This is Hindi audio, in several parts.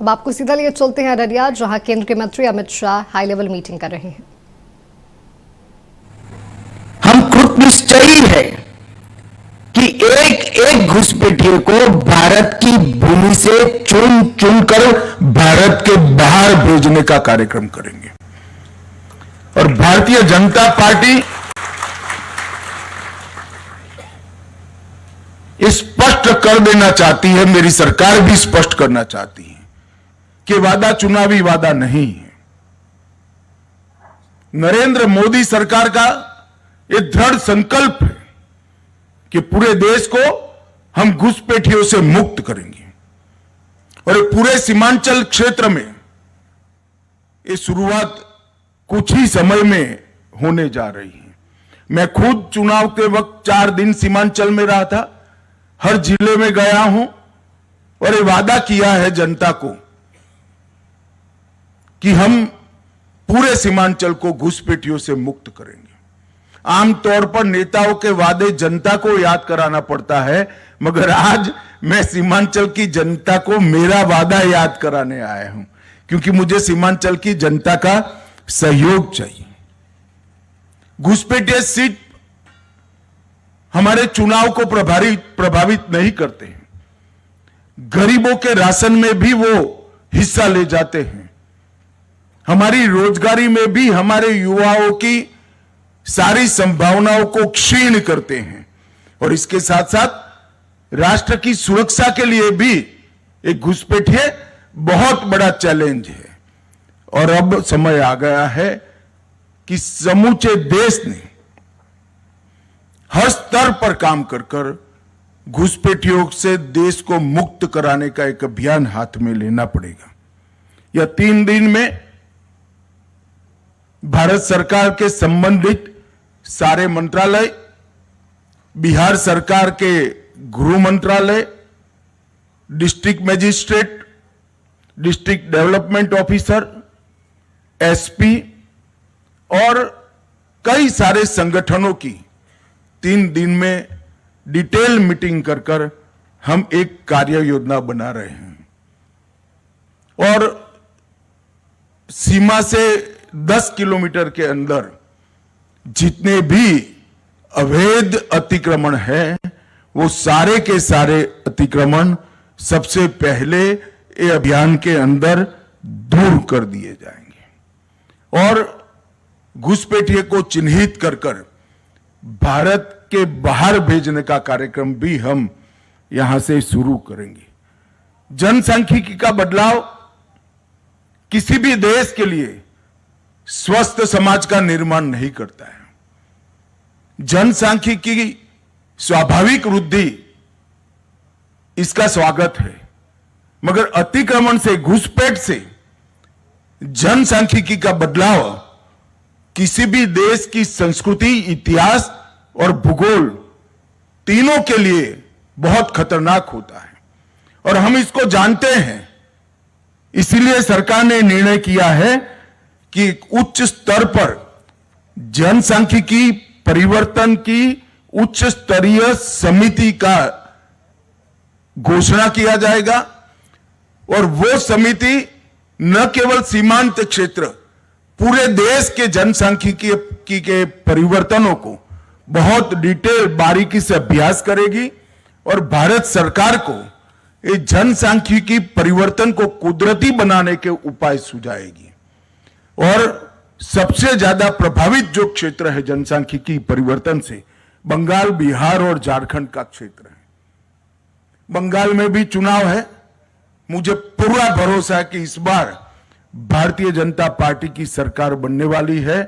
अब आपको सीधा लिए चलते हैं अररिया, जहां केंद्रीय मंत्री Amit Shah high level meeting कर रहे हैं। हम खुद निश्चयी है कि एक एक घुसपैठिए को भारत की भूमि से चुन चुनकर भारत के बाहर भेजने का कार्यक्रम करेंगे। और भारतीय जनता पार्टी स्पष्ट कर देना चाहती है, मेरी सरकार भी स्पष्ट करना चाहती है कि वादा चुनावी वादा नहीं है। नरेंद्र मोदी सरकार का यह दृढ़ संकल्प है कि पूरे देश को हम घुसपैठियों से मुक्त करेंगे और पूरे सीमांचल क्षेत्र में ये शुरुआत कुछ ही समय में होने जा रही है। मैं खुद चुनाव के वक्त 4 दिन सीमांचल में रहा था, हर जिले में गया हूं और ये वादा किया है जनता को कि हम पूरे सीमांचल को घुसपैठियों से मुक्त करेंगे। आमतौर पर नेताओं के वादे जनता को याद कराना पड़ता है, मगर आज मैं सीमांचल की जनता को मेरा वादा याद कराने आया हूं, क्योंकि मुझे सीमांचल की जनता का सहयोग चाहिए। घुसपैठिए सीट हमारे चुनाव को प्रभावित नहीं करते हैं। गरीबों के राशन में भी वो हिस्सा ले जाते हैं। हमारी रोजगारी में भी हमारे युवाओं की सारी संभावनाओं को क्षीण करते हैं। और इसके साथ साथ राष्ट्र की सुरक्षा के लिए भी एक घुसपैठिए बहुत बड़ा चैलेंज है। और अब समय आ गया है कि समूचे देश ने हर स्तर पर काम कर घुसपैठियों से देश को मुक्त कराने का एक अभियान हाथ में लेना पड़ेगा। यह 3 दिन में भारत सरकार के संबंधित सारे मंत्रालय, बिहार सरकार के गृह मंत्रालय, district magistrate, district development officer, SP और कई सारे संगठनों की 3 दिन में डिटेल मीटिंग कर हम एक कार्य योजना बना रहे हैं। और सीमा से 10 किलोमीटर के अंदर जितने भी अवैध अतिक्रमण हैं, वो सारे के सारे अतिक्रमण सबसे पहले ये अभियान के अंदर दूर कर दिए जाएंगे। और घुसपैठिए को चिन्हित कर भारत के बाहर भेजने का कार्यक्रम भी हम यहां से शुरू करेंगे। जनसांख्यिकी का बदलाव किसी भी देश के लिए स्वस्थ समाज का निर्माण नहीं करता है। जनसांख्यिकी की स्वाभाविक वृद्धि इसका स्वागत है, मगर अतिक्रमण से, घुसपैठ से जनसांख्यिकी का बदलाव किसी भी देश की संस्कृति, इतिहास और भूगोल तीनों के लिए बहुत खतरनाक होता है। और हम इसको जानते हैं, इसीलिए सरकार ने निर्णय किया है कि उच्च स्तर पर जनसांख्यिकी परिवर्तन की उच्च स्तरीय समिति का घोषणा किया जाएगा। और वो समिति न केवल सीमांत क्षेत्र, पूरे देश के जनसांख्यिकी के परिवर्तनों को बहुत डिटेल बारीकी से अभ्यास करेगी और भारत सरकार को इस जनसांख्यिकी परिवर्तन को कुदरती बनाने के उपाय सुझाएगी। और सबसे ज्यादा प्रभावित जो क्षेत्र है जनसांख्यिकी परिवर्तन से, बंगाल, बिहार और झारखंड का क्षेत्र है। बंगाल में भी चुनाव है। मुझे पूरा भरोसा है कि इस बार भारतीय जनता पार्टी की सरकार बनने वाली है।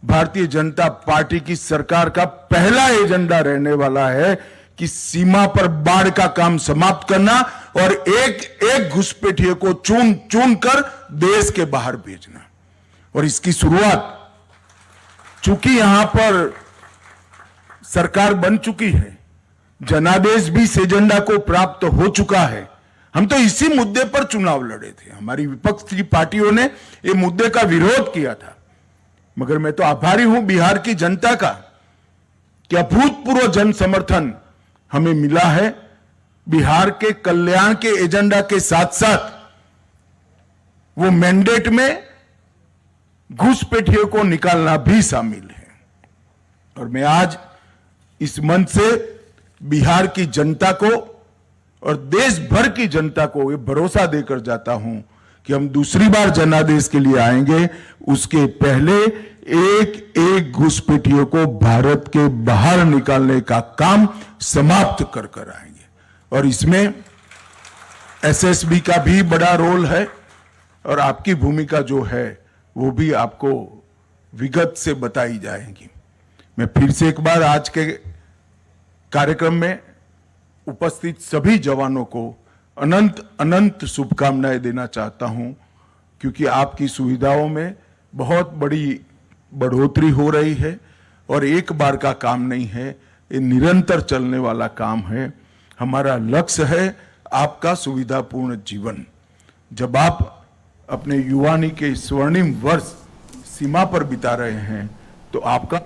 भारतीय जनता पार्टी की सरकार का पहला एजेंडा रहने वाला है कि सीमा पर बाढ़ का काम समाप्त करना और एक एक घुसपैठिए को चुन चुन कर देश के बाहर भेजना। और इसकी शुरुआत, चूंकि यहां पर सरकार बन चुकी है, जनादेश भी इस एजेंडा को प्राप्त हो चुका है। हम तो इसी मुद्दे पर चुनाव लड़े थे। हमारी विपक्ष की पार्टियों ने ये मुद्दे का विरोध किया था, मगर मैं तो आभारी हूं बिहार की जनता का कि अभूतपूर्व जन समर्थन हमें मिला है। बिहार के कल्याण के एजेंडा के साथ साथ वो मैंडेट में घुसपैठियों को निकालना भी शामिल है। और मैं आज इस मंच से बिहार की जनता को और देश भर की जनता को ये भरोसा देकर जाता हूं कि हम दूसरी बार जनादेश के लिए आएंगे, उसके पहले एक एक घुसपैठियों को भारत के बाहर निकालने का काम समाप्त कर कर आएंगे। और इसमें एसएसबी का भी बड़ा रोल है और आपकी भूमिका जो है वो भी आपको विगत से बताई जाएगी। मैं फिर से एक बार आज के कार्यक्रम में उपस्थित सभी जवानों को अनंत अनंत शुभकामनाएं देना चाहता हूं, क्योंकि आपकी सुविधाओं में बहुत बड़ी बढ़ोतरी हो रही है और एक बार का काम नहीं है, ये निरंतर चलने वाला काम है। हमारा लक्ष्य है आपका सुविधापूर्ण जीवन। जब आप अपने युवानी के स्वर्णिम वर्ष सीमा पर बिता रहे हैं तो आपका